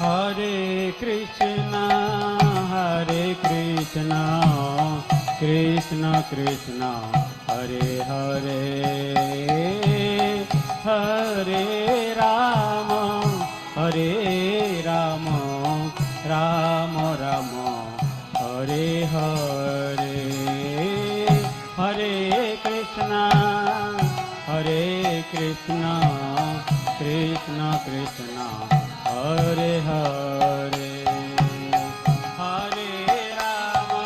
Hare Krishna, Krishna Krishna, Hare Hare, Hare Rama, Hare Rama, Rama Rama, Hare Hare, Hare Krishna, Krishna Krishna, Hare Hare, Hare Rama,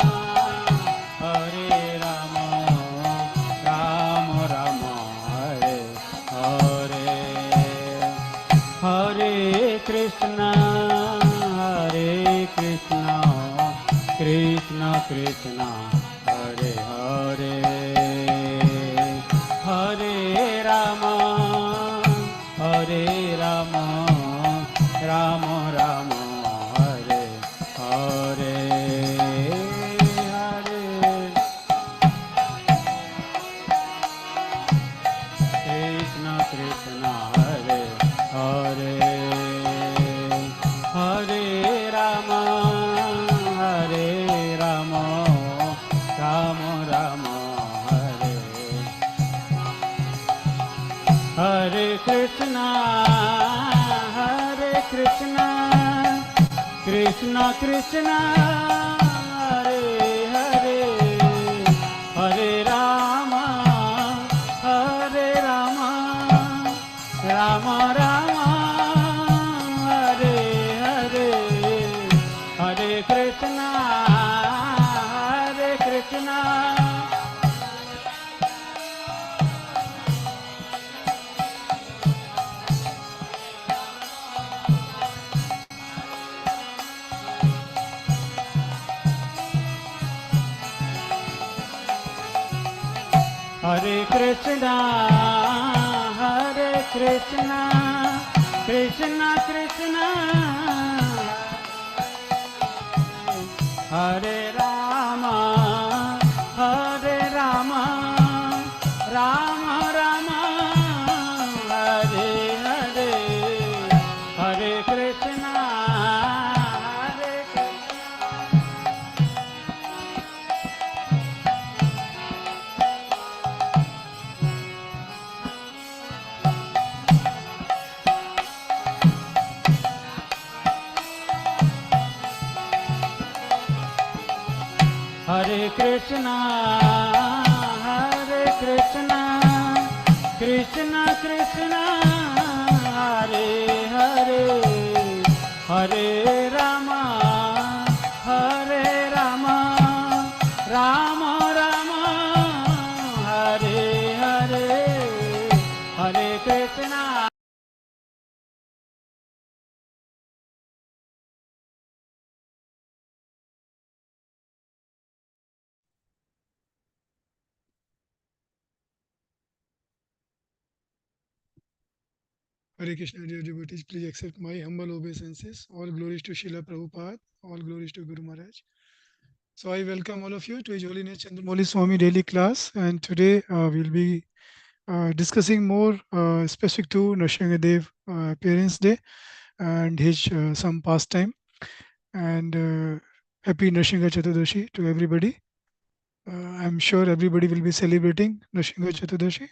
Rama Rama, Hare Hare, Hare Krishna, Krishna Krishna, Hare Hare, Hare Rama, Rama Rama, Hare Hare, Hare Krishna, Hare Hare, Hare Rama, Rama Rama, Hare Hare Krishna, Krishna Krishna, Hare Hare, Hare Rama, Rama Rama, Hare Hare, Hare Krishna, Krishna. Hare Krishna, Krishna Krishna, Hare Rama, Rama Rama, Hare Hare, Hare Krishna, Hare Krishna, Krishna Krishna, Hare Hare, Hare Rama, Rama Rama, Hare Hare, Hare Krishna. Hare Krishna, dear devotees, please accept my humble obeisances. All glories to Srila Prabhupada, all glories to Guru Maharaj. So I welcome all of you to His Holiness Candramauli Swami daily class, and today we'll be discussing more specific to Nrsimhadev Parents Day and his some pastime. And happy Nrsimha Chaturdashi to everybody. I'm sure everybody will be celebrating Nrsimha Chaturdashi.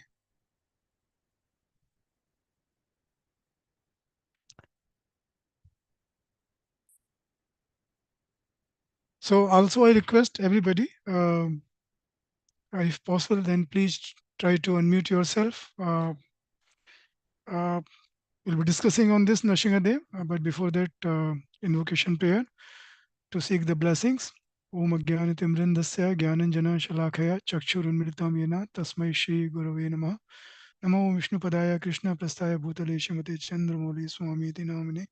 So also I request everybody, if possible, then please try to unmute yourself. Uh, we'll be discussing on this Nrsimhadev, but before that, invocation prayer to seek the blessings. Om Ajnanitimrindasya Jnananjana Shalakaya Chakshurunmritam Yena Tasmai Shri Gurave Namah. Namo Vishnu Padaya Krishna Prasthaya Bhutale Shrimate Chandramauli Swami Iti Namine.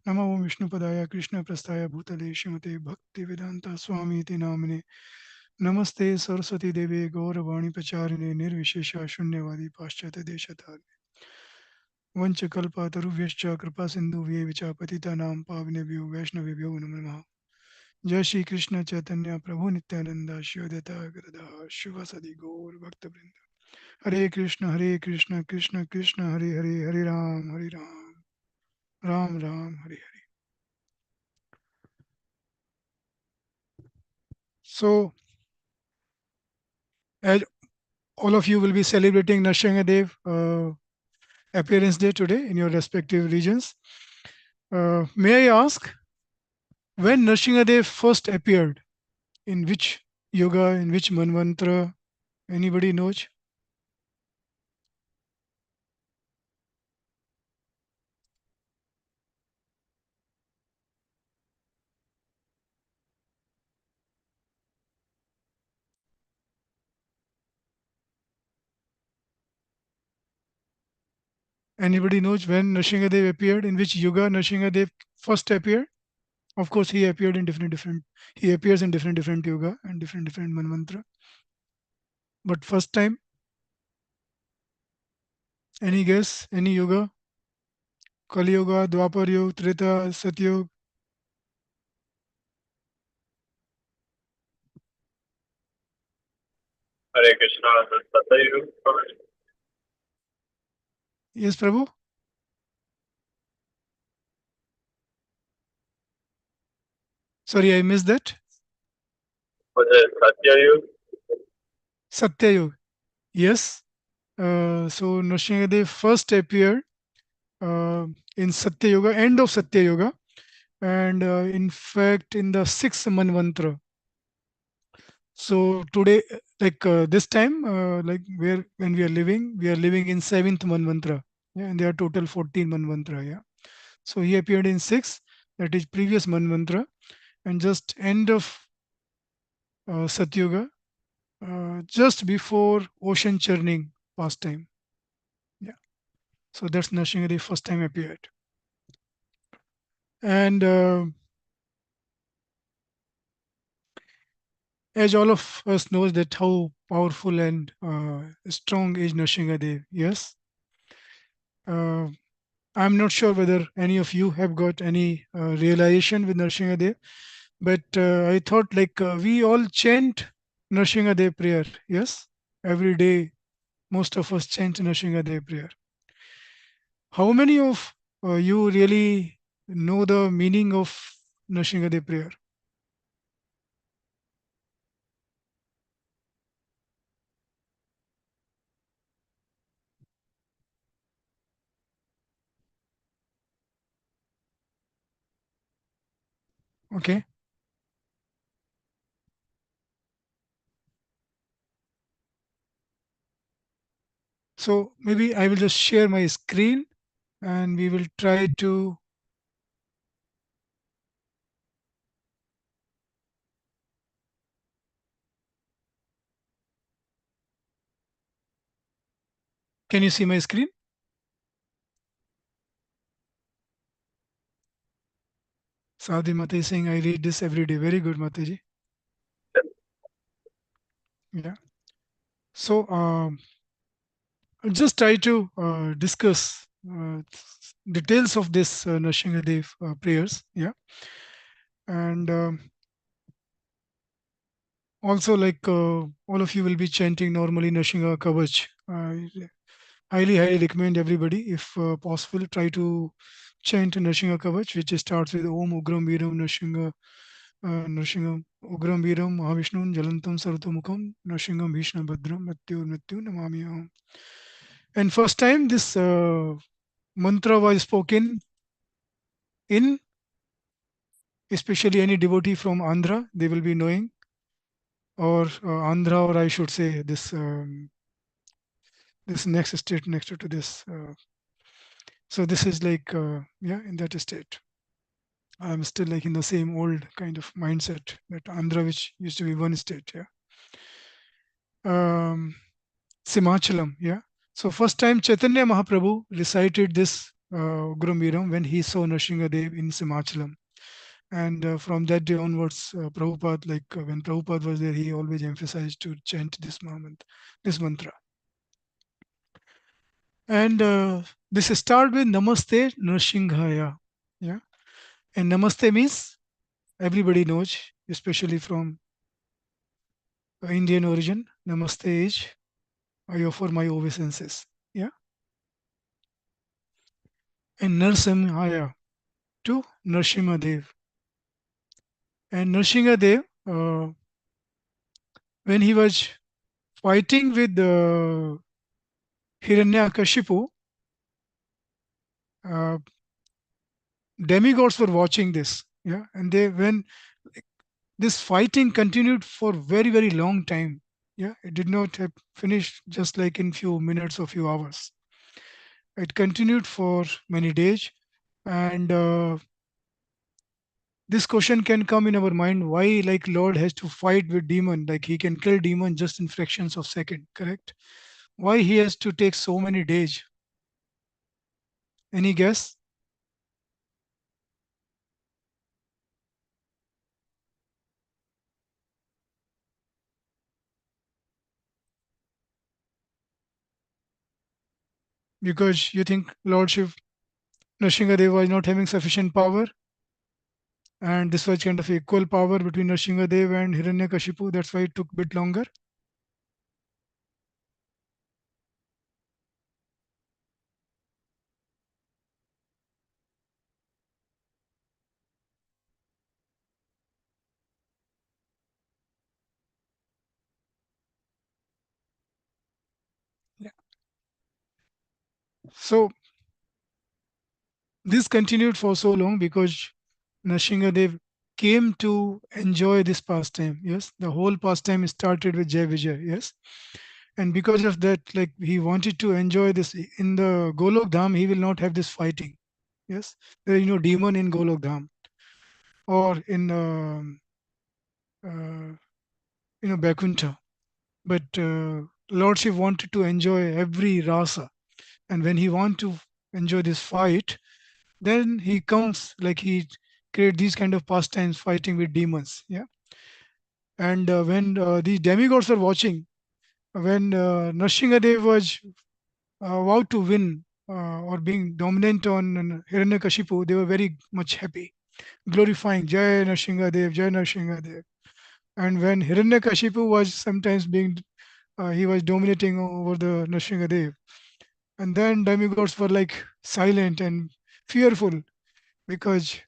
Namo Vishnu Padaya Krishna Prasthaya Bhutale Shrimate Bhakti Vedanta Swami Iti Namine. Namaste Saraswati Devi Gauravani Pacharine Nirvishesha Shunyavadi Paschate Deshatari. Vanchakalpatarubhyascha कृपा सिंधुभ्येव च पतितानां पावनेभ्यो वैष्णवेभ्यो नमो नमः. जय श्री कृष्ण चैतन्य प्रभु नित्यानंद श्री अद्वैता गदाधर शिवासादि गौर भक्तवृंद. हरे कृष्ण कृष्ण कृष्ण हरे हरे, हरे Ram Ram Ram Hare Hare. So, as all of you will be celebrating Nrsimhadev appearance day today in your respective regions, may I ask when Nrsimhadev first appeared? In which yoga, in which manvantra? Anybody knows? Anybody knows when Nrsimhadev appeared? In which yoga Nrsimhadev first appeared? Of course, he appeared in different. He appears in different yoga and different manvantra. But first time, any guess? Any yoga? Kali Yoga, Dwapar Yoga, Treta, Satyog. Hare Krishna, Satyayu. Yes, Prabhu. Sorry, I missed that. Was it Satyayu? Satya Yoga. Yes. So Nrsimhadev first appeared in Satya Yoga, end of Satya Yoga, and in fact in the sixth manvantra. So today, like this time, like where when we are living in seventh manvantra. Yeah, and there are total 14 manvantra. Yeah. So he appeared in six, that is previous manvantra, and just end of Satyuga, just before ocean churning pastime. Yeah. So that's Nrsimhadev first time appeared. And as all of us knows that how powerful and strong is Nrsimhadev. Yes. Uh, I'm not sure whether any of you have got any realization with Nrsimhadev, but I thought like we all chant Nrsimhadev prayer. Yes, every day most of us chant Nrsimhadev prayer. How many of you really know the meaning of Nrsimhadev prayer? Okay, so maybe I will just share my screen and we will try to. Can you see my screen? Sadhi Mata is saying I read this every day. Very good, Mataji. Yeah. So I'll just try to discuss details of this Nrsimhadev prayers. Yeah. And also, like all of you will be chanting normally Nrsimha Kavach. Highly recommend everybody, if possible, try to chant Nrsimha Kavach, which starts with Om Ugram Viram Nrsimha Ugram Viram Mahavishnu Jalantam Sarvatomukham Nrsimham Bhishna Bhadram Mrityu Namami Aham. And first time this mantra was spoken in, especially any devotee from Andhra, they will be knowing, or Andhra, or I should say this next state next to this. So this is like yeah, in that state. I'm still like in the same old kind of mindset that Andhra, which used to be one state. Yeah. Simachalam. Yeah. So first time Chaitanya Mahaprabhu recited this Gurumbiram when he saw Nrsimhadev in Simachalam. And from that day onwards, Prabhupada, like when Prabhupada was there, he always emphasized to chant this mantra. And this start with Namaste Nrsinghaya. Yeah. And Namaste means everybody knows, especially from Indian origin. Namaste is I offer my obeisances. Yeah. And NrSimhaya to Nrsimhadev. And Nrsimhadev, when he was fighting with Hiranyakashipu, uh, demigods were watching this. Yeah, and they when this fighting continued for very long time. Yeah, it did not have finished just like in few minutes or few hours. It continued for many days, and this question can come in our mind: why, like Lord has to fight with demon? Like he can kill demon just in fractions of second, correct? Why he has to take so many days? Any guess? Because you think Lord Shiv, Nrsimhadev was not having sufficient power, and this was kind of equal power between Nrsimhadev and Hiranyakashipu. That's why it took a bit longer. Yeah. So this continued for so long because Nrsimhadev came to enjoy this pastime. Yes, the whole pastime started with Jai Vijay. Yes, and because of that, like he wanted to enjoy this in the Golok Dham. He will not have this fighting. Yes, there is no demon in Golok Dham or in uh, Vaikuntha. But Lord Shiv wanted to enjoy every rasa, and when he want to enjoy this fight, then he comes like he create these kind of pastimes fighting with demons. Yeah, and when these demigods are watching, when Nrsimhadev was about to win or being dominant on Hiranyakashipu, they were very much happy, glorifying Jai Nrsimhadev, Jai Nrsimhadev. And when Hiranyakashipu was sometimes being he was dominating over the Nrsimhadev, and then demigods were like silent and fearful because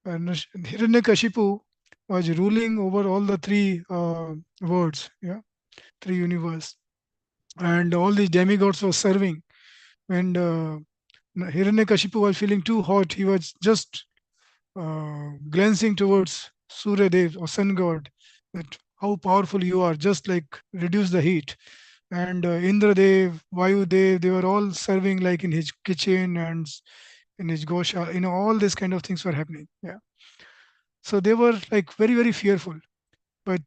Hiranyakashipu was ruling over all the three worlds, yeah, three universe, and all these demigods were serving. When Hiranyakashipu was feeling too hot, he was just glancing towards Surya Dev or Sun God, that how powerful you are, just like reduce the heat. And Indra Dev, Vayu Dev, they were all serving like in his kitchen and in his gosha. All these kind of things were happening. Yeah. So they were like very fearful. But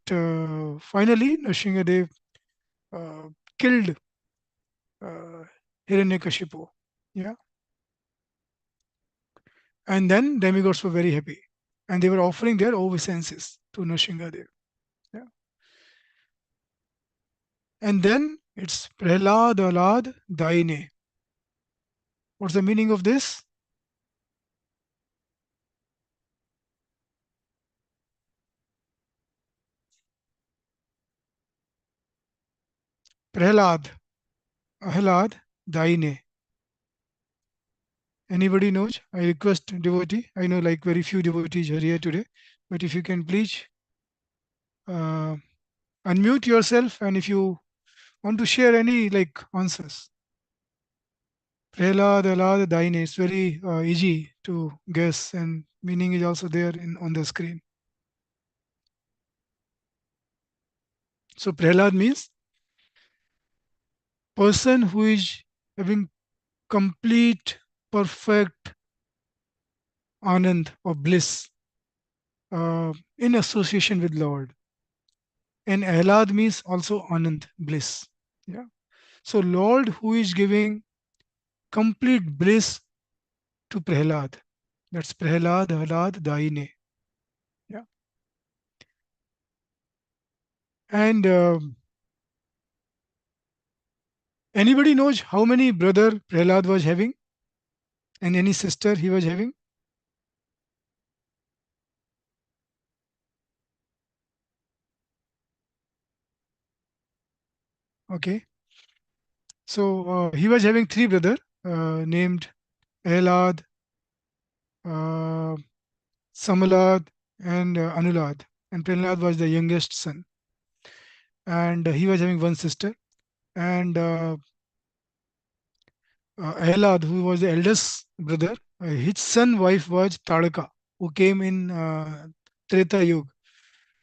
finally, Nrsimhadev uh, killed uh, Hiranyakashipu. Yeah. And then demigods were very happy. And they were offering their obeisances to Nrsimhadev. Yeah. And then it's Prahlad Alad Daine. What's the meaning of this? Prahlad, Ahlad, Daine. Anybody knows? I request devotee. I know like very few devotees are here today, but if you can please uh, unmute yourself, and if you want to share any like answers. Prahlad, Ahlad, Daine. It's very easy to guess, and meaning is also there on the screen. So Prahlad means person who is having complete, perfect anand or bliss in association with Lord. And Ahlad means also anand, bliss. Yeah. So Lord who is giving complete bliss to Prahlad. That's Prahlad, Ahlad, Daine. Yeah. And anybody knows how many brother Prahlad was having and any sister he was having? Okay. So he was having three brother named Ahlad, uh, Samalad, and Anulad. And Prahlad was the youngest son. and he was having one sister. And Ahlad, who was the eldest brother, his son wife was Talaka, who came in Treta Yuga,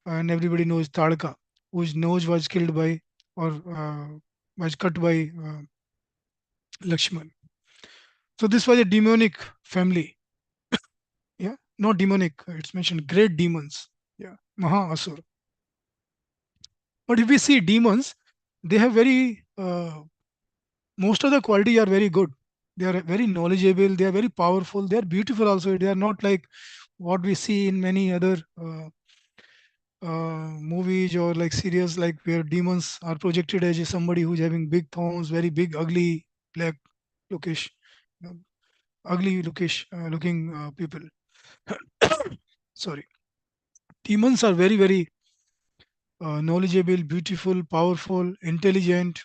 and everybody knows Talaka, whose nose was killed by or was cut by Lakshman. So this was a demonic family. Yeah, not demonic. It's mentioned great demons. Yeah, Maha Asur. But if we see demons, they have very most of the qualities are very good. They are very knowledgeable. They are very powerful. They are beautiful also. They are not like what we see in many other movies or like series, like where demons are projected as somebody who's having big thorns, very big, ugly, black, lookish, you know, ugly, lookish looking people. Sorry, demons are very, very knowledgeable, beautiful, powerful, intelligent,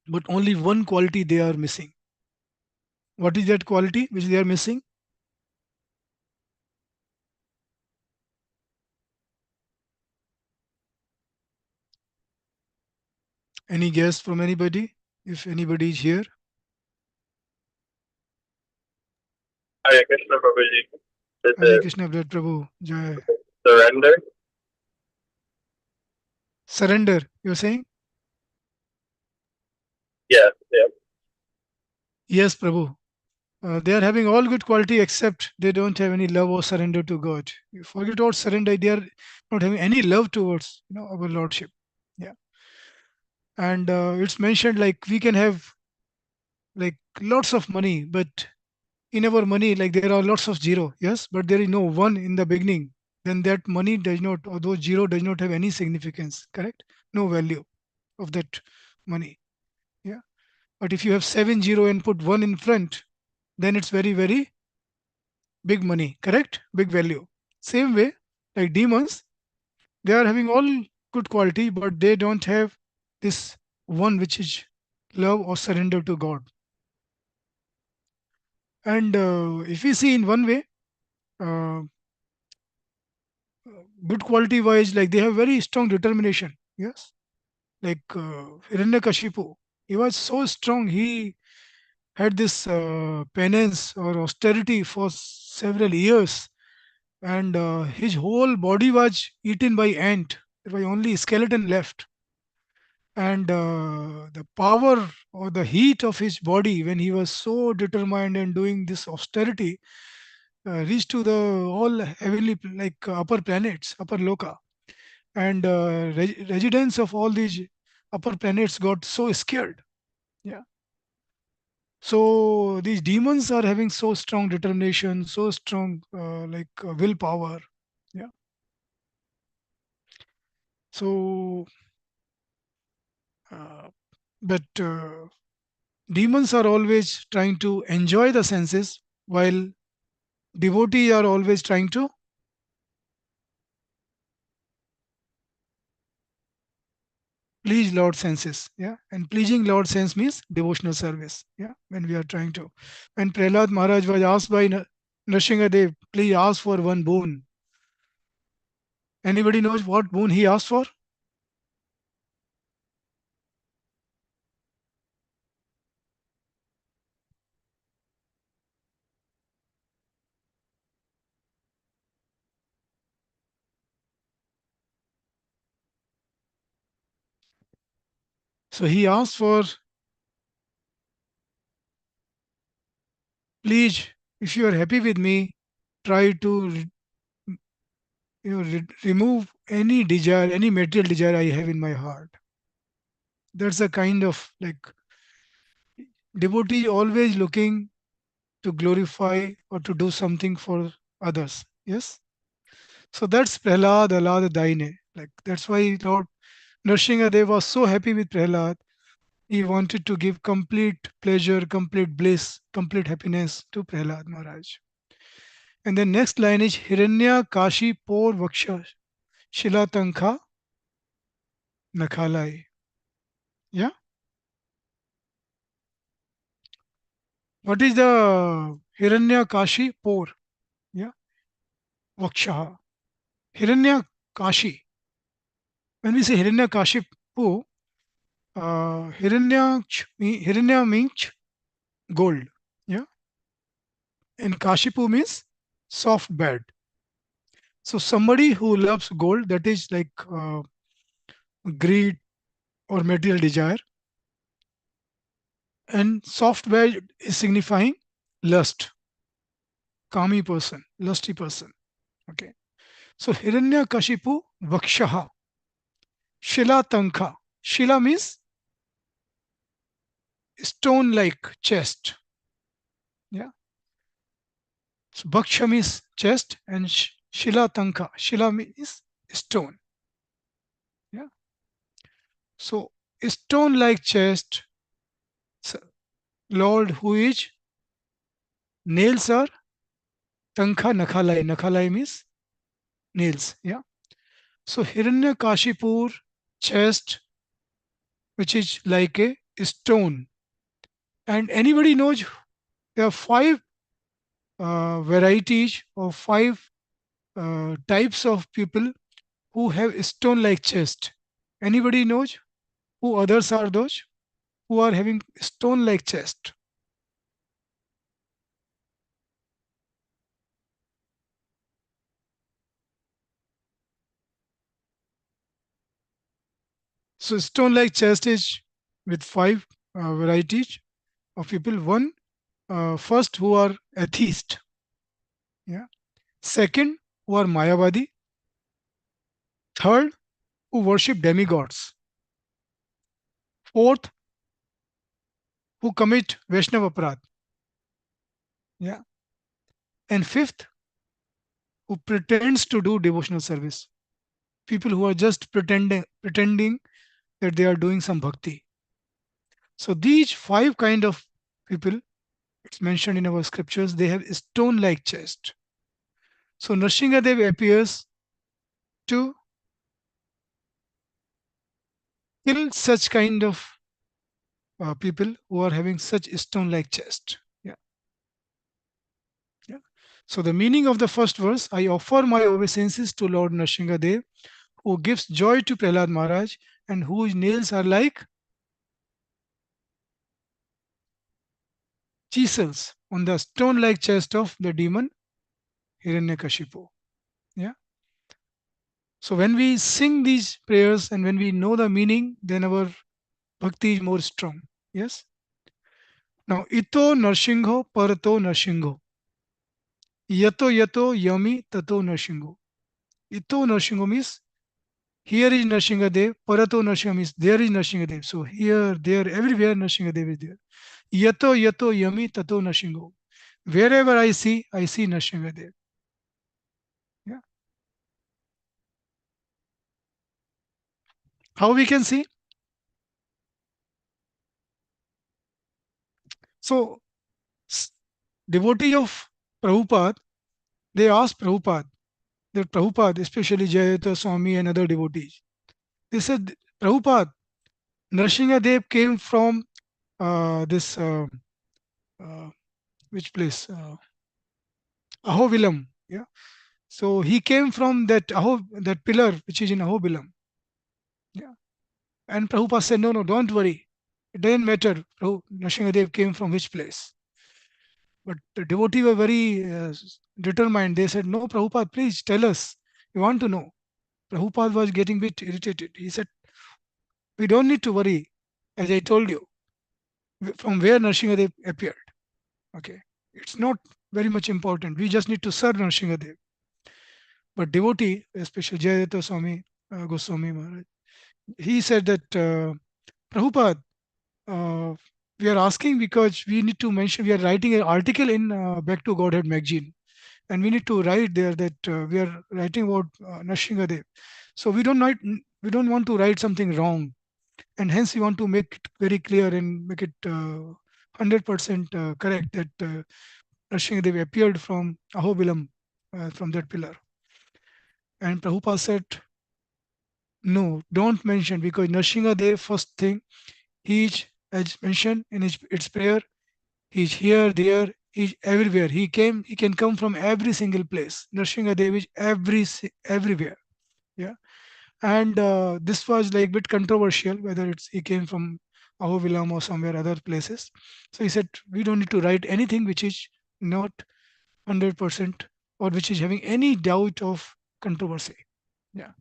but only one quality they are missing. What is that quality which they are missing? Any guess from anybody? If anybody is here, Hare Krishna Prabhuji. This Hare is Krishna, Blessed Prabhu, Jai. surrender. Surrender, you're saying? Yes, yes. Yes, Prabhu. They are having all good quality except they don't have any love or surrender to God. You forget about surrender, they are not having any love towards our Lordship. Yeah. And it's mentioned like we can have like lots of money, but in our money, like there are lots of zero, yes, but there is no one in the beginning. Then that money does not, or those zero does not have any significance, correct? No value of that money. Yeah. But if you have 7 zero and put one in front, then it's very, very big money, correct? Big value. Same way, like demons, they are having all good quality, but they don't have this one which is love or surrender to God. And if we see in one way, uh, good quality wise, like they have very strong determination. Yes, like Hiranyakashipu, he was so strong. He had this penance or austerity for several years, and his whole body was eaten by ant. There was only skeleton left, and the power or the heat of his body when he was so determined and doing this austerity reached to the all heavenly like upper planets, upper loka, and residents of all these upper planets got so scared. Yeah. So these demons are having so strong determination, so strong willpower. Yeah. So, uh, but demons are always trying to enjoy the senses, while devotees are always trying to please Lord senses. Yeah. And pleasing Lord sense means devotional service. Yeah. When we are trying to. When Prahlad Maharaj was asked by Nrsimhadev, please ask for one boon. Anybody knows what boon he asked for? So he asked for, please, if you are happy with me, try to remove any desire, any material desire I have in my heart. That's a kind of like devotee always looking to glorify or to do something for others. Yes. So that's Prahlad, Alad, Daine. Like that's why Lord Nrsimhadev was so happy with Prahlad. He wanted to give complete pleasure, complete bliss, complete happiness to Prahlad Maharaj. And the next line is Hiranya Kashi Por Vaksha Shilatankha Nakhalai. Yeah. What is the Hiranya Kashi Por? Yeah. Vaksha. Hiranya Kashi. when we say Hiranyakashipu, Hiranya means gold. Yeah. And Kashipu means soft bed. So somebody who loves gold, that is like greed or material desire. And soft bed is signifying lust, kami person, lusty person. Okay. So Hiranyakashipu Vakshaha, Shila Tankha. Shila means stone like chest. Yeah. So Bhaksha means chest and Shila Tankha. Shila means stone. Yeah. So stone like chest, Lord who is nails are Tankha Nakhalai. Nakhalai means nails. Yeah. So Hiranyakashipur chest, which is like a stone. And anybody knows there are five varieties or five types of people who have stone like chest. Anybody knows who others are those who are having stone like chest? So stone like chest is with five varieties of people. One, first who are atheist. Yeah. Second, who are Mayavadi. Third, who worship demigods. Fourth, who commit Vaishnava Aparadh. Yeah. And fifth, who pretends to do devotional service. People who are just pretending that they are doing some bhakti. So these five kind of people, it's mentioned in our scriptures, they have stone-like chest. So Nrsimhadev appears to kill such kind of people who are having such stone-like chest. Yeah. Yeah. So the meaning of the first verse, I offer my obeisances to Lord Nrsimhadev, who gives joy to Prahlad Maharaj and whose nails are like chisels on the stone-like chest of the demon Hiranyakashipu. Yeah. So when we sing these prayers and when we know the meaning, then our bhakti is more strong. Yes. Now, ito narsingho parato narsingho. Yato yato yami tato narsingho. Ito narsingho means here is Nrsimhadev, parato narsingho means there is Nrsimhadev. So here, there, everywhere Nrsimhadev is there. Yato yato yami tato narsingho. Wherever I see Nrsimhadev. Yeah. How we can see? So devotee of Prabhupada, they asked Prabhupada, that Prabhupada, especially Jayata Swami and other devotees, they said, Prabhupada, Nrsimhadev came from this, uh, which place? Ahobilam. Yeah. So he came from that pillar which is in Ahobilam. Yeah. And Prabhupada said, no, no, don't worry. It doesn't matter. Nrsimhadev came from which place. But the devotees were very determined. They said, no, Prabhupada, please tell us. We want to know. Prabhupada was getting a bit irritated. He said, we don't need to worry. As I told you, from where Nrsimhadev appeared. Okay. It's not very much important. We just need to serve Nrsimhadev. But devotee, especially Jayadata Swami Goswami Maharaj, he said that Prabhupada, uh, we are asking because we need to mention, we are writing an article in Back to Godhead magazine. And we need to write there that we are writing about Nrsimhadev. So we don't want to write something wrong. And hence we want to make it very clear and make it 100% correct that Nrsimhadev appeared from Ahobilam, from that pillar. And Prabhupada said, no, don't mention, because Nrsimhadev, first thing, he is, as mentioned in its prayer, he is here, there, he is everywhere. He can come from every single place. Nrsimhadev is everywhere. Yeah. And this was like bit controversial, whether he came from Ahobilam or somewhere other places. So he said, we don't need to write anything which is not 100% or which is having any doubt of controversy. Yeah.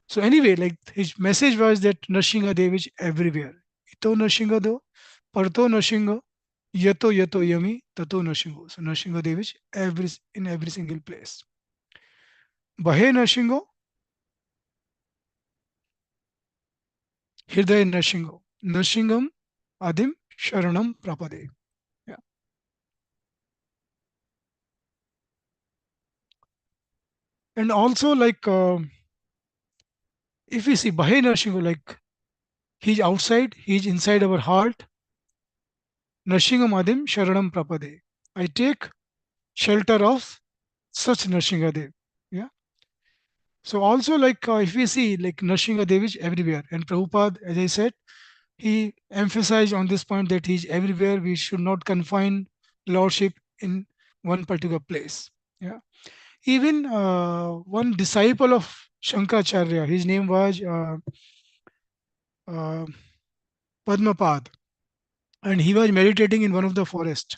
So anyway, like his message was that Nrsimha Dev is everywhere. Ito Nrsimha Do, Parto Nrsimha, Yato Yato Yami, Tato Nrsimha. So Nrsimha Dev is in every single place. Bahe Nrsimha, Hriday Nrsimha, Nrsimham Adim Sharanam Prapade. Yeah. And also like if we see Bahe Nrsimha, like he's outside, he's inside our heart. Nrsimham Adim Sharanam Prapade. I take shelter of such Nrsimha Dev. Yeah. So also like if we see like Nrsimha Dev is everywhere, and Prabhupada, as I said, he emphasized on this point that he's everywhere. We should not confine lordship in one particular place. Yeah. Even one disciple of Shankaracharya, his name was uh, Padmapad, and he was meditating in one of the forest.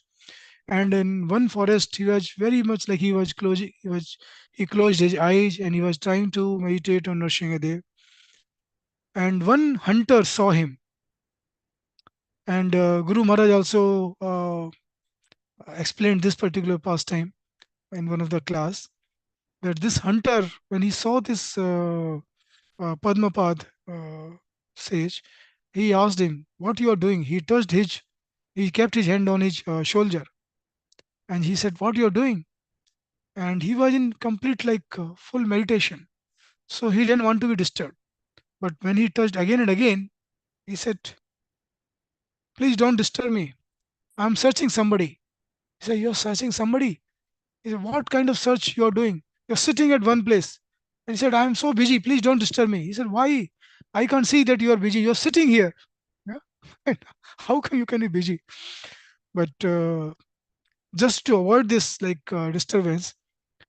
And in one forest, he was very much like he was closing. He closed his eyes and he was trying to meditate on Nrsimhadev. And one hunter saw him, and Guru Maharaj also explained this particular pastime in one of the class, that this hunter, when he saw this Padmapad sage, he asked him, "What you are doing?" He kept his hand on his shoulder, and he said, "What you are doing?" And he was in complete like full meditation, so he didn't want to be disturbed. But when he touched again and again, he said, "Please don't disturb me. I'm searching somebody." He said, "You're searching somebody?" He said, "What kind of search you're doing? You're sitting at one place." And he said, "I'm so busy. Please don't disturb me." He said, "Why? I can't see that you are busy. You're sitting here." Yeah? And how come you can be busy? But just to avoid this like disturbance,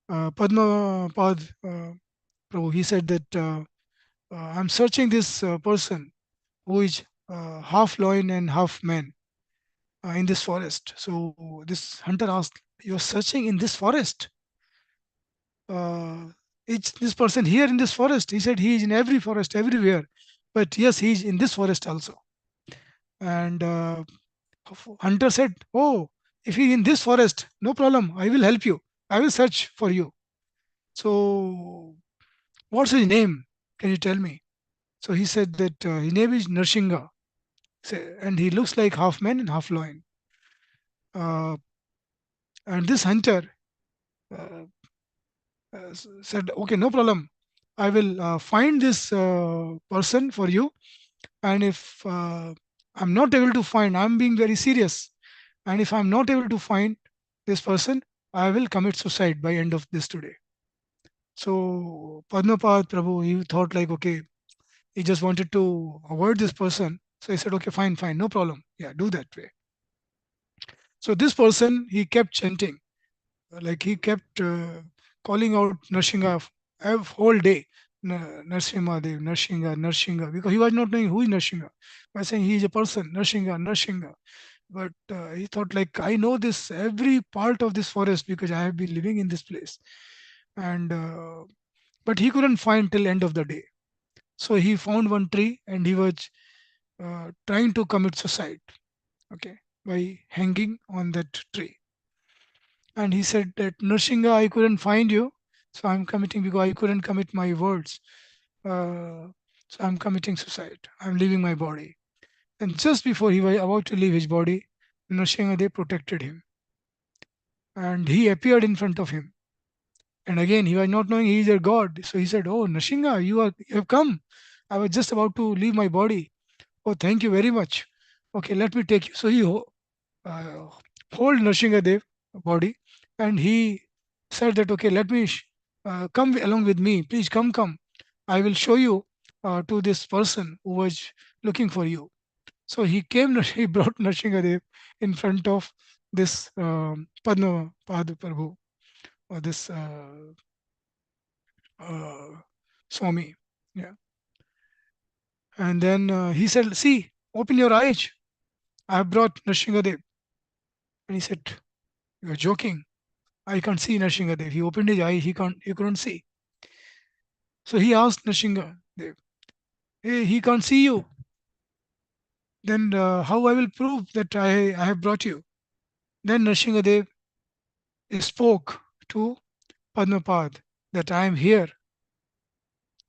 Padma Pad Prabhu, he said that I'm searching this person who is half lion and half man in this forest. So this hunter asked, "You're searching in this forest? uh, is this person here in this forest?" He said, "He is in every forest, everywhere. But yes, he is in this forest also." And hunter said, "Oh, if he is in this forest, no problem. I will help you. I will search for you. So, what's his name? Can you tell me?" So he said that his name is Narsingha. And he looks like half man and half lion. Uh, and this hunter uh, said, "Okay, no problem. I will find this person for you. And if I'm not able to find, I'm being very serious. And if I'm not able to find this person, I will commit suicide by end of this today." So Padmapad Prabhu, he thought like, okay, he just wanted to avoid this person. So he said, "Okay, fine, fine, no problem. Yeah, do that way." So this person, he kept chanting, like he kept calling out Nrsimha whole day. Nrsimha Dev, Nrsimha, Nrsimha, because he was not knowing who is Nrsimha. By saying he is a person, Nrsimha, Nrsimha. But he thought like, I know this every part of this forest because I have been living in this place. And but he couldn't find till end of the day. So he found one tree and he was trying to commit suicide. Okay, by hanging on that tree. And he said that, "Nrsimha, I couldn't find you, so I'm committing because I couldn't commit my words. So I'm committing suicide. I'm leaving my body." And just before he was about to leave his body, Nrsimhadev protected him, and he appeared in front of him. And again, he was not knowing he is a god. So he said, "Oh, Nrsimha, you have come. I was just about to leave my body. Oh, thank you very much. Okay, let me take you." So he uh, hold Nrsimhadev body, and he said that, "Okay, let me come along with me. Please come, come. I will show you to this person who was looking for you." So he came, he brought Nrsimhadev in front of this Padma Pad Prabhu, or this uh, Swami. Yeah. And then he said, "See, open your eyes. I have brought Nrsingadev." And he said, "You are joking. I can't see Nrsingadev." He opened his eye. He couldn't see. So he asked Nrsingadev, "Hey, he can't see you. Then how I will prove that I have brought you?" Then Nrsingadev spoke to Padmapad that I am here.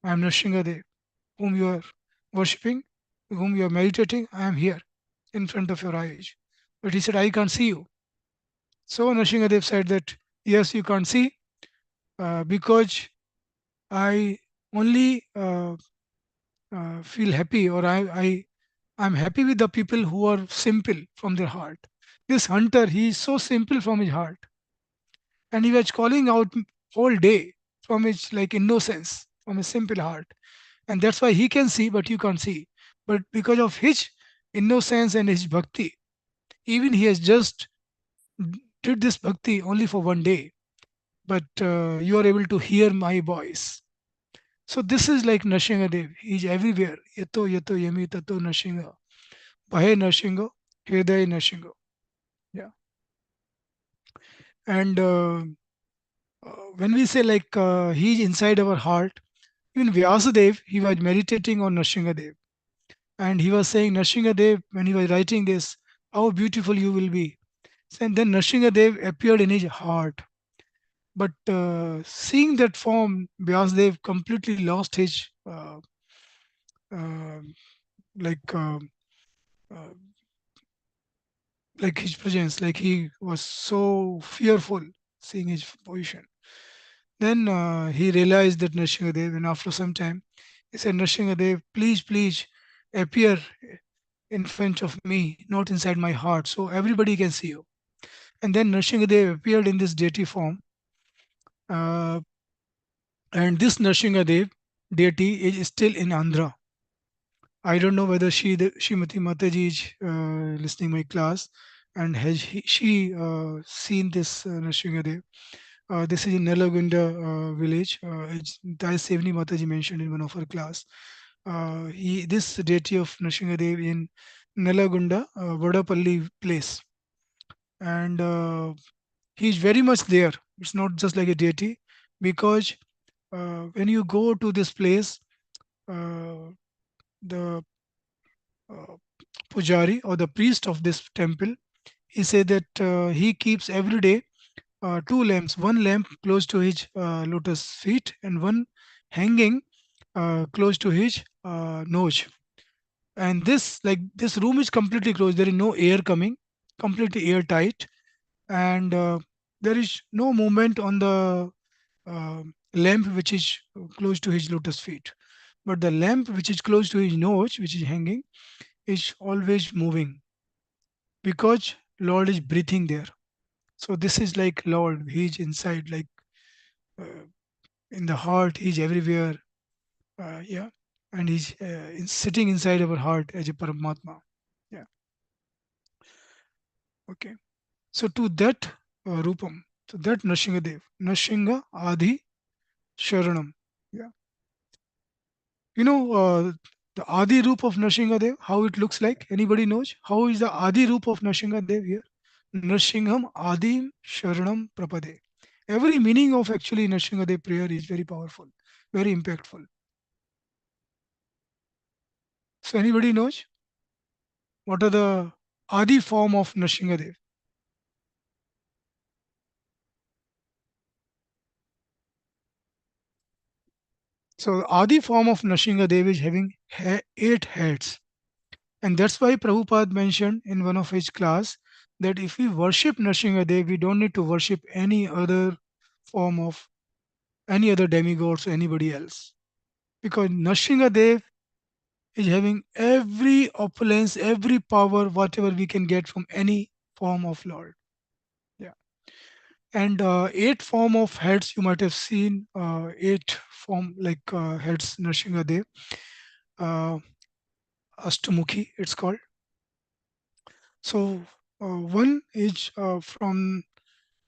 I am Nrsingadev, whom you are worshipping, whom you are meditating. I am here in front of your eyes. But he said, "I can't see you." So Nrsingadev said that, "Yes, you can't see because I only feel happy, or I'm happy with the people who are simple from their heart. This hunter, he is so simple from his heart, and he was calling out whole day from his like innocence, from his simple heart, and that's why he can see, but you can't see. But because of his innocence and his bhakti, even he has just did this bhakti only for one day, but you are able to hear my voice." So this is like Nrsingadev. He is everywhere. Yato yato yami tato Nrsinga. Bhaye Nrsinga, Hriday Nrsinga. Yeah. And when we say like he is inside our heart, even Vyasadev, he was meditating on Nrsingadev. And he was saying, Nrsingadev, when he was writing this, how beautiful you will be. And then Nrsingadev appeared in his heart. But seeing that form, Vyasadev completely lost his uh, like uh, uh, like his presence, like he was so fearful seeing his position. Then he realized that Nrsingadev, and after some time, he said, Nrsingadev, please, please appear in front of me, not inside my heart, so everybody can see you. And then Nrsingadev appeared in this deity form. Uh, and this Nrsingadev deity is still in Andhra. I don't know whether Srimati Mataji is listening my class, and she seen this Nrsingadev. This is in Nelagunda village. That is Sevni Mataji mentioned in one of her class. This deity of Nrsingadev in Nelagunda, Vadapalli place, and he is very much there. It's not just like a deity, because when you go to this place, the uh, pujari or the priest of this temple, he said that he keeps every day two lamps, one lamp close to his lotus feet and one hanging close to his nose. And this room is completely closed. There is no air coming, completely airtight, and there is no movement on the uh, lamp which is close to his lotus feet. But the lamp which is close to his nose, which is hanging, is always moving because Lord is breathing there. So this is like Lord. He's inside, like uh, in the heart. He's everywhere. Yeah, and he's sitting inside our heart as a Paramatma. Yeah. Okay. So to that Rupam, to that Nrsingadev, Nrsinga Adi Sharanam. Yeah. You know the Adi Roop of Nrsingadev, how it looks like? Anybody knows? How is the Adi Roop of Nrsingadev here? Nrsingham Adim Sharanam Prapade. Every meaning of actually Nrsingadev prayer is very powerful, very impactful. So anybody knows what are the Adi form of Nrsingadev? So the Adi form of Nrsingadev is having 8 heads. And that's why Prabhupada mentioned in one of his class that if we worship Nrsingadev, we don't need to worship any other form of any other demigods or anybody else. Because Nrsingadev is having every opulence, every power, whatever we can get from any form of Lord. Yeah. And 8 form of heads you might have seen, 8 form like heads Nrsingadev. Uh, Astamukhi, it's called. So one is from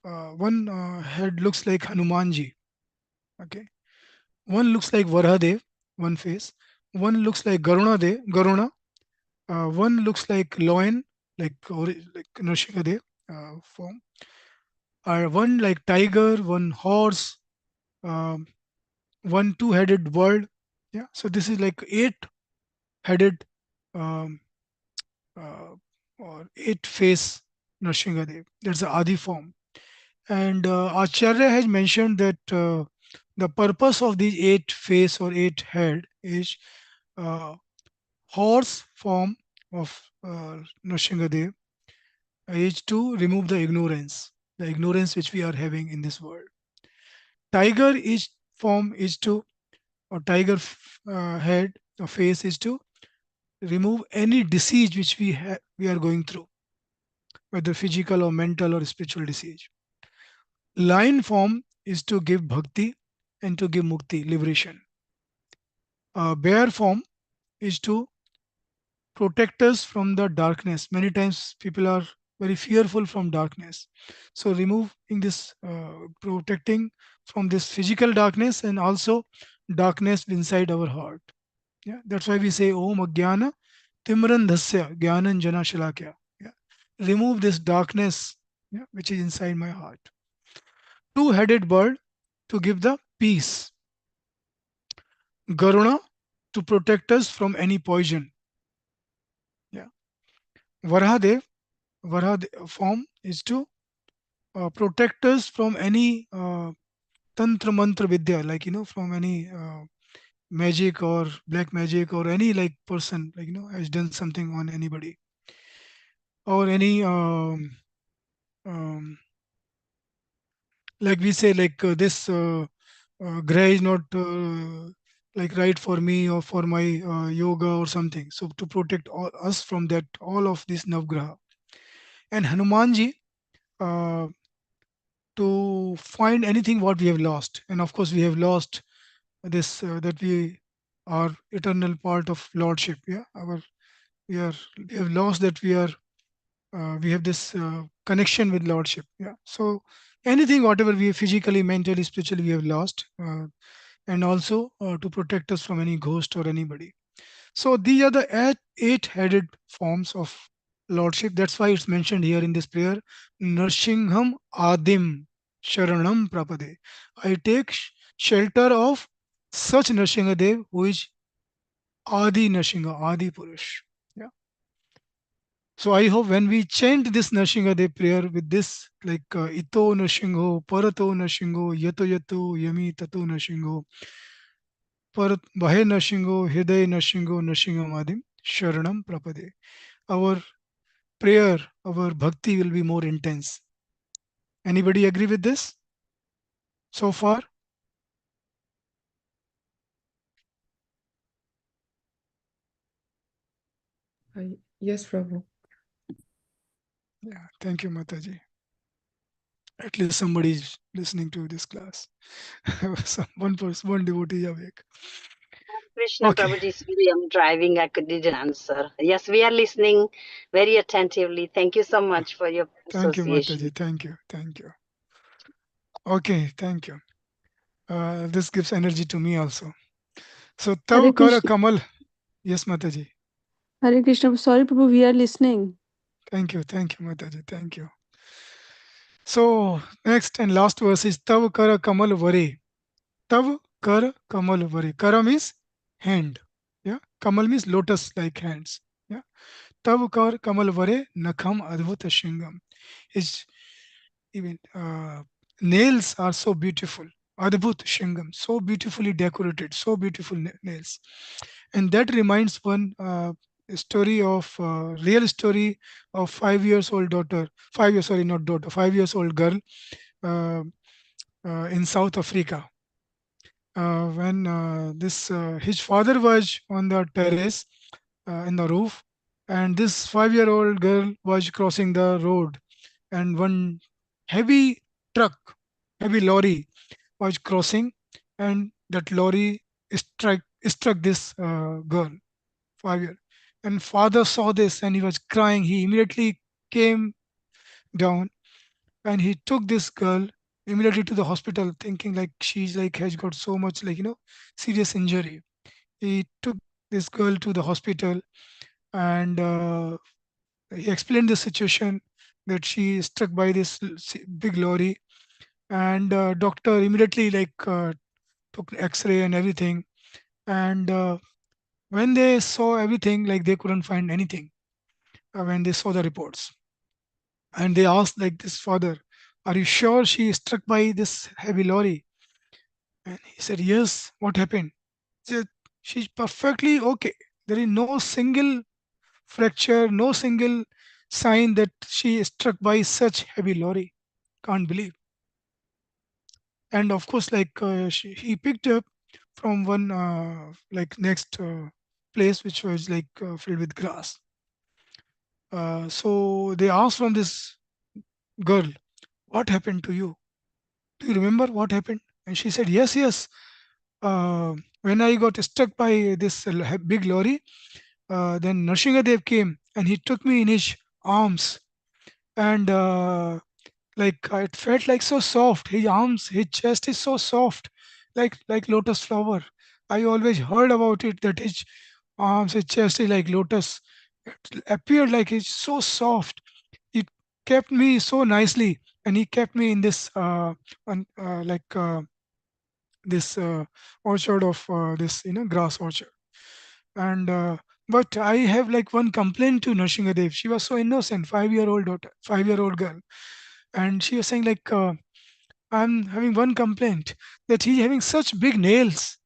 one head looks like Hanumanji. Okay. One looks like Varahadev. one face. One looks like Garuna. One looks like lion, like Nrsimhadev form. One like tiger, one horse, um, one two-headed bird. Yeah. So this is like eight-headed um, uh, or eight-face Nrsimhadev. That's the Adi form. And Acharya has mentioned that the purpose of these eight face or eight head is uh, horse form of Nrsimhadev is to remove the ignorance which we are having in this world. Tiger is form is to, or tiger head or face is to remove any disease which we are going through, whether physical or mental or spiritual disease. Lion form is to give bhakti and to give mukti, liberation. Bear form is to protect us from the darkness. Many times people are very fearful from darkness. So removing this, protecting from this physical darkness and also darkness inside our heart. Yeah, that's why we say Om Agyana Timran Dhasya Gyanan Jana Shalakya. Yeah. Remove this darkness, yeah, which is inside my heart. Two-headed bird to give the peace. Garuna to protect us from any poison. Yeah. Varahadev, Varahadev form is to protect us from any tantra mantra vidya, like from any magic or black magic or any like person has done something on anybody or any um, like we say like this gray is not like right for me or for my yoga or something. So to protect us from that, all of this navgraha. And Hanumanji uh, to find anything what we have lost. And of course we have lost this that we are eternal part of lordship. Yeah, we have lost that we have this connection with lordship. Yeah. So anything whatever we physically, mentally, spiritually we have lost, and also to protect us from any ghost or anybody. So these are the eight-headed forms of lordship. That's why it's mentioned here in this prayer, Narsingham Adim Sharanam Prapade. I take shelter of such Nrsimhadev who is Adi Nrsimha, Adi Purush. Yeah. So I hope when we chant this Nrsimhadev prayer with this, like Ito Nrsimho, Parato Nrsimho, Yato Yato, Yami Tato Nrsimho, Parat Bahe Nrsimho, Hriday Nrsimho, Nrsimhamadim, Sharanam Prapade. Our prayer, our bhakti will be more intense. Anybody agree with this so far? Yes, Prabhu. Yeah, thank you, Mataji. At least somebody is listening to this class. One person, one devotee awake. Krishna Okay, Prabhuji, sorry, I'm driving. I didn't answer. Yes, we are listening very attentively. Thank you so much for your thank you, association. Mataji. Thank you. Okay, thank you. This gives energy to me also. So, Hare Tav Kara Krishna. Kamal. Yes, Mataji. Hare Krishna. Sorry, Prabhu, we are listening. Thank you, Mataji. Thank you. So, next and last verse is Tav Kara Kamal Vare. Tav Kar Kamal Vare. Kara means hand. Yeah. Kamal means lotus like hands. Yeah. Tav Kar Kamal Vare Nakham Advuta Shingam. His even nails are so beautiful. Adbhut Shingam. So beautifully decorated. So beautiful nails. And that reminds one story of real story of 5 years old daughter. 5 years, sorry, not daughter. 5 years old girl uh, in South Africa. When this his father was on the terrace in the roof, and this 5-year-old girl was crossing the road, and one heavy truck, heavy lorry was crossing, and that lorry struck this girl, 5 year. And father saw this and he was crying. He immediately came down and he took this girl immediately to the hospital, thinking like she's like has got so much serious injury. he took this girl to the hospital, and he explained the situation that she is struck by this big lorry, and doctor immediately took X-ray and everything, and when they saw everything, like they couldn't find anything when they saw the reports, and they asked like this father, "Are you sure she is struck by this heavy lorry?" And he said, "Yes." "What happened?" He said, "She's perfectly okay. There is no single fracture, no single sign that she is struck by such heavy lorry. Can't believe." And of course, he picked up from one next place which was filled with grass. So they asked from this girl, "What happened to you? Do you remember what happened?" And she said, "Yes, yes. When I got struck by this big lorry, then Nrsingadev came and he took me in his arms, and it felt like so soft. His arms, his chest is so soft, like lotus flower. I always heard about it that his arms, his chest is like lotus. It appeared like it's so soft. He kept me so nicely, and he kept me in this on, this orchard of this grass orchard. And but I have like one complaint to Nrsingadev. She was so innocent, 5-year-old daughter, 5-year-old girl, and she was saying I'm having one complaint, that he's having such big nails.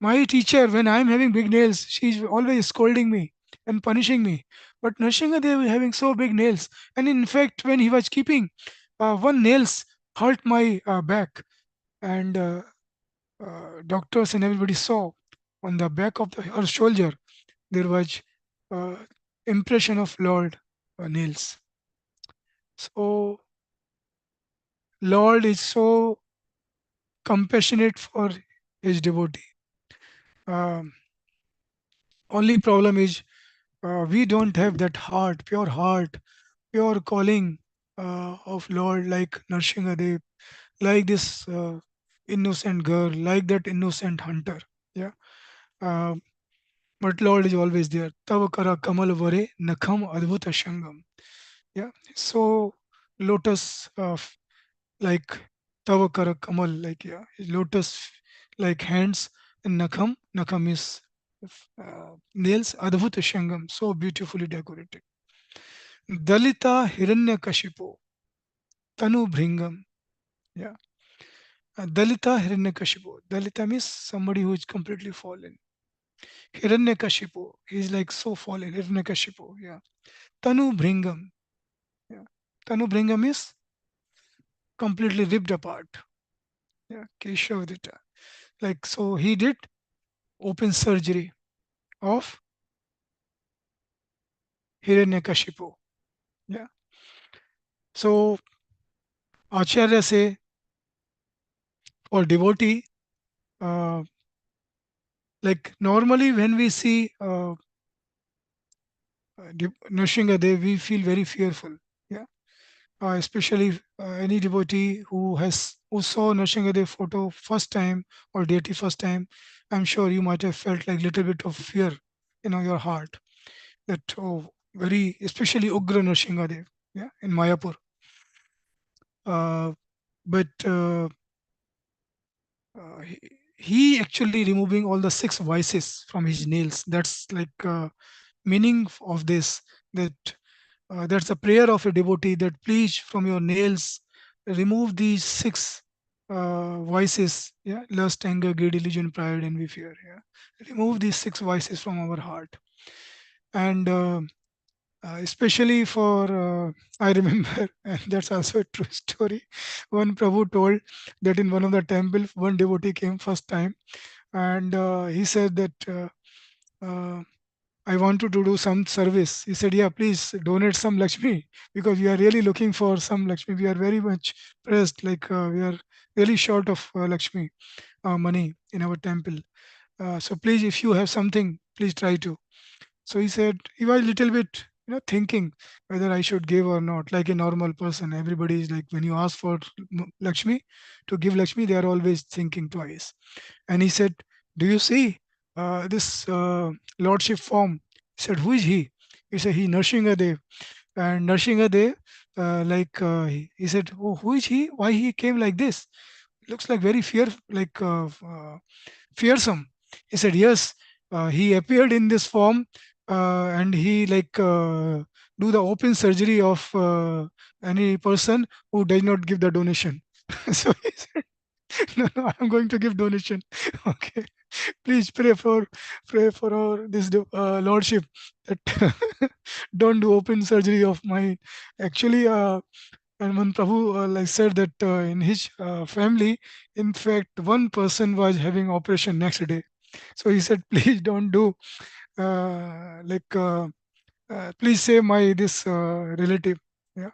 My teacher, when I'm having big nails, she's always scolding me and punishing me. But Nrsingadev is having so big nails, and in fact, when he was keeping one nails hurt my back, and doctors and everybody saw on the back of her shoulder there was uh, impression of Lord nails. So Lord is so compassionate for his devotee. Um, Only problem is we don't have that heart, pure calling of Lord like Nrsingadev, like this innocent girl, like that innocent hunter. Yeah. Um, but Lord is always there. Tava kara kamal vare nakham adbhuta shangam. Yeah. So lotus like Tava kara kamal, lotus like hands, and nakham is nails, adbhuta shangam, so beautifully decorated. Dalita Hiranyakashipu, Tanu Bhringam. Yeah. Dalita Hiranyakashipu. Dalita means somebody who is completely fallen. Hiranyakashipu, he is like so fallen. Hiranyakashipu. Yeah. Tanu Bhringam. Yeah. Tanu Bhringam is completely ripped apart. Yeah. Keshavadita. Like, so he did open surgery of Hiranyakashipu. Yeah. So Acharya say for devotee, uh, like normally when we see Nrsingadev, we feel very fearful. Yeah, especially any devotee who saw Nrsingadev photo first time or deity first time. I'm sure you might have felt like little bit of fear, your heart. That very especially Ugra Nrsingadev. Yeah, in Mayapur. But he, he actually removing all the 6 vices from his nails. That's meaning of this, that that's a prayer of a devotee, that please from your nails remove these 6 vices. Yeah, lust, anger, greed, illusion, pride, envy, fear. Yeah, remove these 6 vices from our heart. And especially for I remember, and that's also a true story, one Prabhu told that in one of the temple one devotee came first time, and he said that uh, I wanted to do some service. He said, "Yeah, please donate some Lakshmi, because we are really looking for some Lakshmi. We are very much pressed, we are really short of Lakshmi money in our temple. So please, if you have something, please try to." So he said he was a little bit, thinking whether I should give or not. Like a normal person, everybody is like, when you ask for Lakshmi, to give Lakshmi, they are always thinking twice. And he said, "Do you see? this lordship form. He said, who is he? He said, he Nrsimhadev. And Nrsimhadev, he said, oh, who is he? Why he came like this? Looks like very fearsome. He said, yes, he appeared in this form and he do the open surgery of any person who does not give the donation. So he said, no, I'm going to give donation. Okay, please pray for our this lordship that don't do open surgery of mine. Actually, and when Prabhu said that in his family, in fact, one person was having operation next day. So he said, please don't do, please save my this relative. Yeah.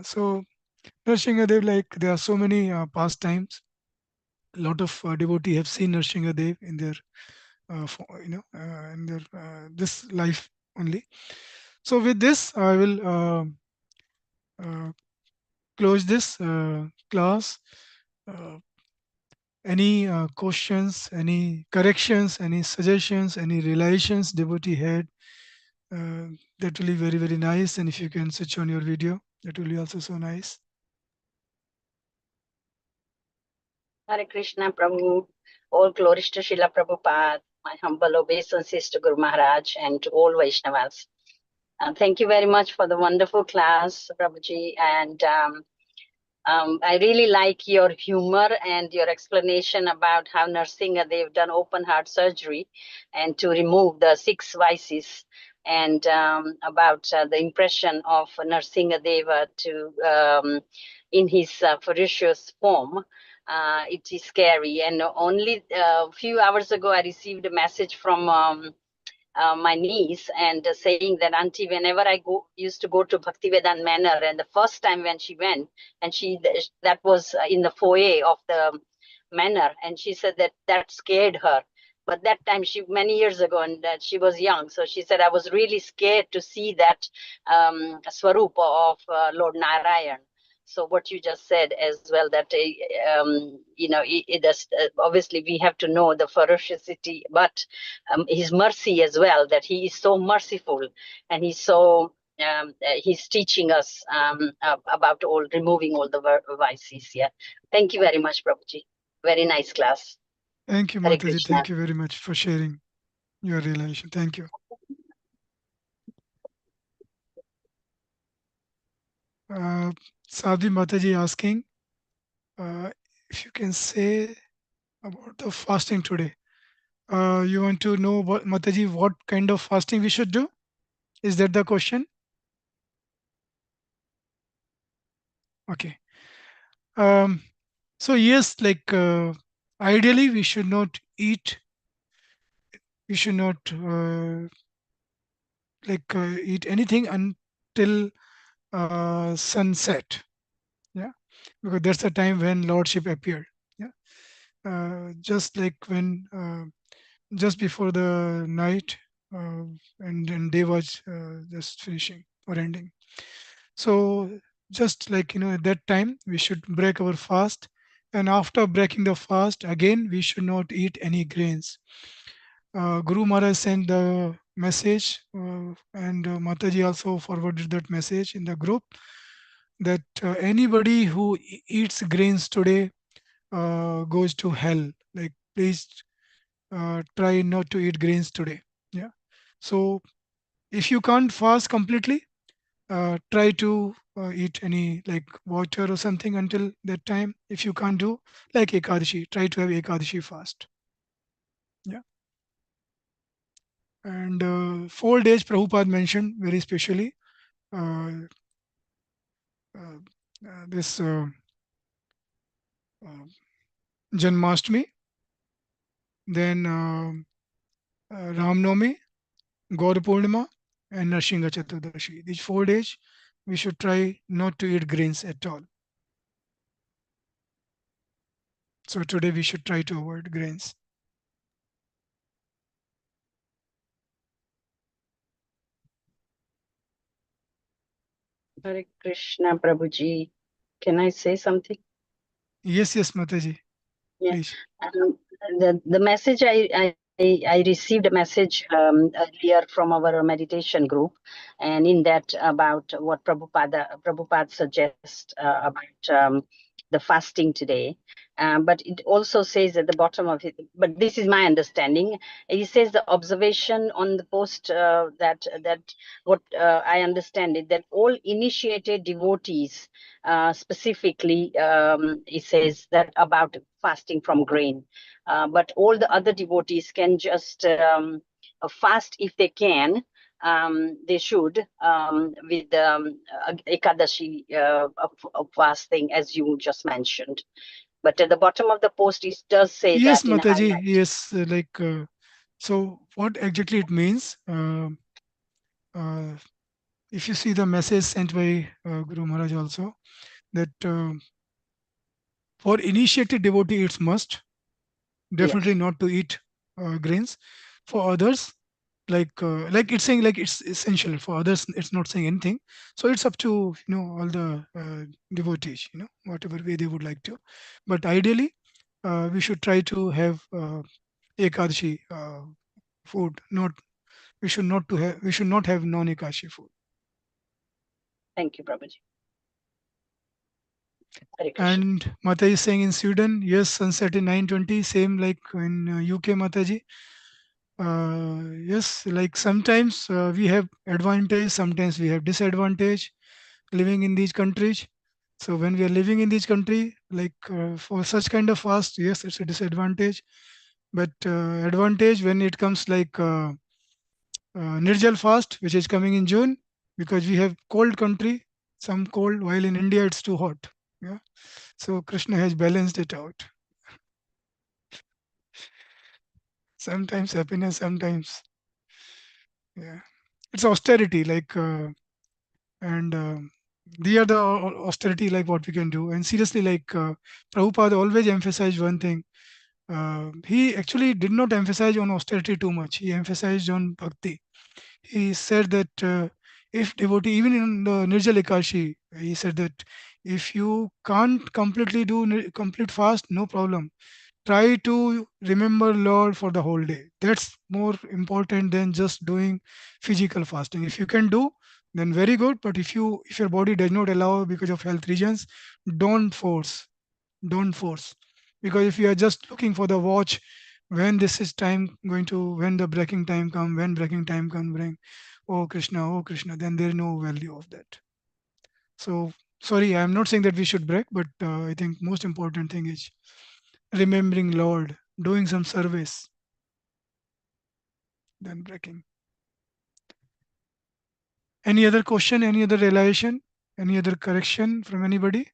So Nrsimhadev, there are so many pastimes. A lot of devotee have seen Nrsimhadev in their, in their this life only. So with this, I will close this class. Any questions, any corrections, any suggestions, any realizations devotee had, that will be very, very nice. And if you can switch on your video, that will be also so nice. Hare Krishna, Prabhu. All glories to Srila Prabhupada, my humble obeisances to Guru Maharaj and to all Vaishnavas. Thank you very much for the wonderful class, Prabhuji. And I really like your humor and your explanation about how Nrsimha, they've done open heart surgery and to remove the 6 vices, and about the impression of Nrsimha Deva in his ferocious form. It is scary. And only a few hours ago, I received a message from my niece, and saying that, auntie, whenever I used to go to Bhaktivedanta Manor, and the first time when she went, and that was in the foyer of the manor, and she said that scared her. But that time, many years ago, and that she was young, so she said, I was really scared to see that Swarupa of Lord Narayan. So what you just said as well, that obviously we have to know the ferocity, but his mercy as well, that he is so merciful, and he's so he's teaching us about removing all the vices. Yeah, thank you very much, Prabhuji. Very nice class. Thank you, Hare Mataji. Krishna. Thank you very much for sharing your realization. Thank you. Sadhi Mataji asking if you can say about the fasting today. You want to know, what Mataji, what kind of fasting we should do? Is that the question? Okay. So yes, ideally we should not eat. We should not eat anything until sunset. Yeah, because that's the time when Lordship appeared. Yeah, just like when just before the night and day was just finishing or ending. So just at that time we should break our fast, and after breaking the fast again we should not eat any grains. Guru Maharaj sent the message, and Mataji also forwarded that message in the group, that anybody who eats grains today goes to hell. Please try not to eat grains today. Yeah. So if you can't fast completely, try to eat any water or something until that time. If you can't do Ekadashi, try to have Ekadashi fast. Yeah. And 4 days Prabhupada mentioned very specially. This Janmashtami, then Ramnavami, Gaur Purnima, and Nrsimha Chaturdashi. These 4 days we should try not to eat grains at all. So today we should try to avoid grains. Hare Krishna, Prabhuji. Can I say something? Yes, Mataji. Yeah. Please. The message I I received a message earlier from our meditation group, and in that about what Prabhupada suggests about the fasting today. But it also says at the bottom of it, but this is my understanding. He says the observation on the post that what I understand it, that all initiated devotees, specifically, he says that about fasting from grain. But all the other devotees can just fast if they can. They should, with Ekadashi of fasting, as you just mentioned. But at the bottom of the post, it does say Yes, that in Mataji. highlight. Yes, so what exactly it means? Uh, if you see the message sent by Guru Maharaj also, that for initiated devotee it's must, definitely Yes, not to eat grains. For others, like it's saying like it's essential. For others, it's not saying anything. So it's up to all the devotees, whatever way they would like to. But ideally, we should try to have ekadashi food. Not we should not have non-ekadashi food. thank you, Prabhuji. Hare Krishna. And Mata is saying in Sweden, yes, sunset in 9:20, same like in UK, Mataji. Yes, like sometimes we have advantage, sometimes we have disadvantage living in these countries. So when we are living in this country, like for such kind of fast, yes, it's a disadvantage. But advantage when it comes like Nirjal fast, which is coming in June, because we have cold country, some cold, while in India it's too hot. Yeah. So Krishna has balanced it out. Sometimes happiness, sometimes, yeah. It's austerity, like, and they are the austerity, like what we can do. And seriously, like Prabhupada always emphasized one thing. He actually did not emphasize on austerity too much. He emphasized on bhakti. He said that if devotee, even in the Nirjal Ekashi, he said that if you can't completely do complete fast, no problem. Try to remember Lord for the whole day. That's more important than just doing physical fasting. If you can do, then very good. But if your body does not allow because of health reasons, don't force. Don't force. Because if you are just looking for the watch, when this is time going to, when the breaking time come, when breaking time come, bring, oh Krishna, then there is no value of that. So sorry, I'm not saying that we should break, but I think most important thing is remembering Lord, doing some service, then breaking. Any other question, any other realization, any other correction from anybody?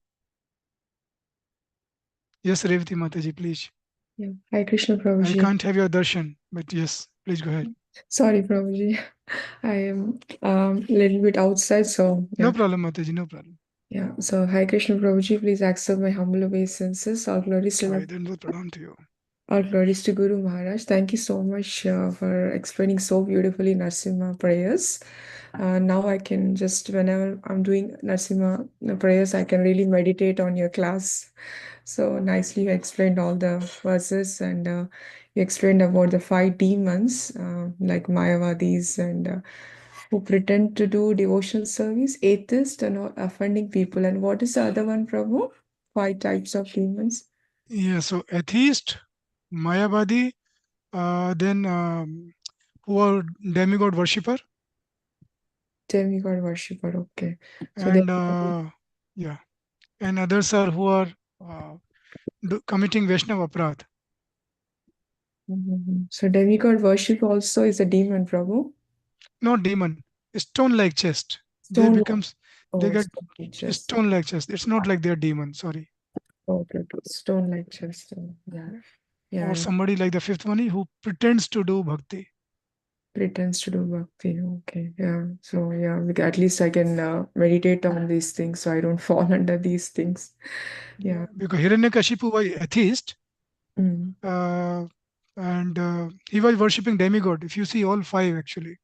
Yes, Revati Mataji, please. Yeah. Hare Krishna, I Prabhuji. can't have your darshan, but yes, please go ahead. Sorry, Prabhuji. I am a little bit outside, so No yeah. problem, Mataji, no problem. Yeah. So Hare Krishna, Prabhuji, please accept my humble obeisances. All glories to Sorry, then what pradhan to you. All glories to Guru Maharaj. Thank you so much for explaining so beautifully NrSimha prayers. Now I can just, whenever I'm doing NrSimha prayers, I can really meditate on your class. So nicely you explained all the verses, and you explained about the 5 demons, like Mayavadis, and who pretend to do devotional service, atheists, and all offending people. And what is the other one, Prabhu? 5 types of demons. Yeah, so atheist, Mayavadi, then who are demigod worshipper, Demigod worshipper. Okay. So they and yeah, and others are who are uh, committing Vaishnava aparadh. So demigod worship also is a demon, Prabhu. Not demon, stone like chest. They Stone like becomes they oh, get stone like chest. stone like chest. It's not like they're demon. Sorry. Okay, okay. Stone like chest. Yeah, yeah, Or yeah. somebody like the fifth one who pretends to do bhakti. Pretends to do bhakti. Okay, yeah. So yeah, at least I can meditate on these things, so I don't fall under these things. Yeah. Because Hiranyakashipu was atheist, Mm. uh, and he was worshipping demigod. If you see all five actually,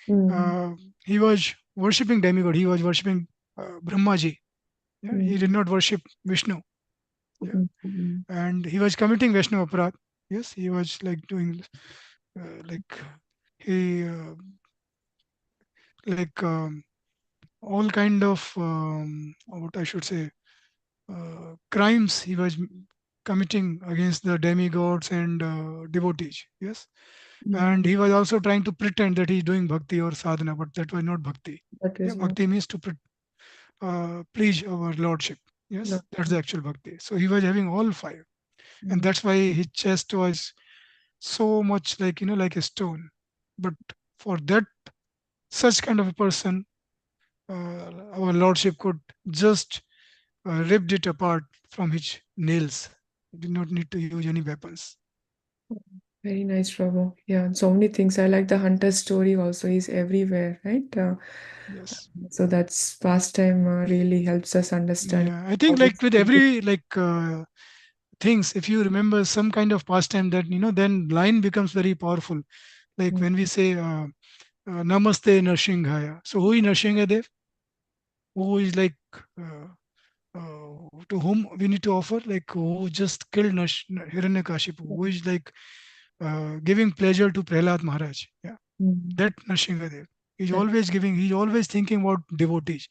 Mm. uh, he was worshipping demigod. He was worshipping Brahmaji. Yeah, he did Mm. not worship Vishnu. Yeah, Mm. Mm. and he was committing Vaishnava aparadh. Yes, he was like doing this. like he like all kind of what I should say crimes he was committing against the demigods and devotees. Yes, and he was also trying to pretend that he's doing bhakti or sadhana, but that was not bhakti. That Yeah, is not. bhakti means to please our lordship. Yes, Not. that's the actual bhakti. So he was having all five, and that's why his chest was so much like like a stone. But for that such kind of a person, our lordship could just ripped it apart from his nails. He did not need to use any weapons. Very nice, Prabhu. Yeah, and so many things. I like the hunter's story also. He's everywhere, right? Yes. So that's pastime really helps us understand Yeah, I how think this like with every like things, if you remember some kind of pastime, that then line becomes very powerful. Like Mm, when we say Namaste Narshinghaya. So who is Narsinghadev? Who is like to whom we need to offer, like who just killed Hiranyakashipu, who is like giving pleasure to Prahlad Maharaj. Yeah, mm, that Nrsimhadev. He's that- always giving, he's always thinking about devotees.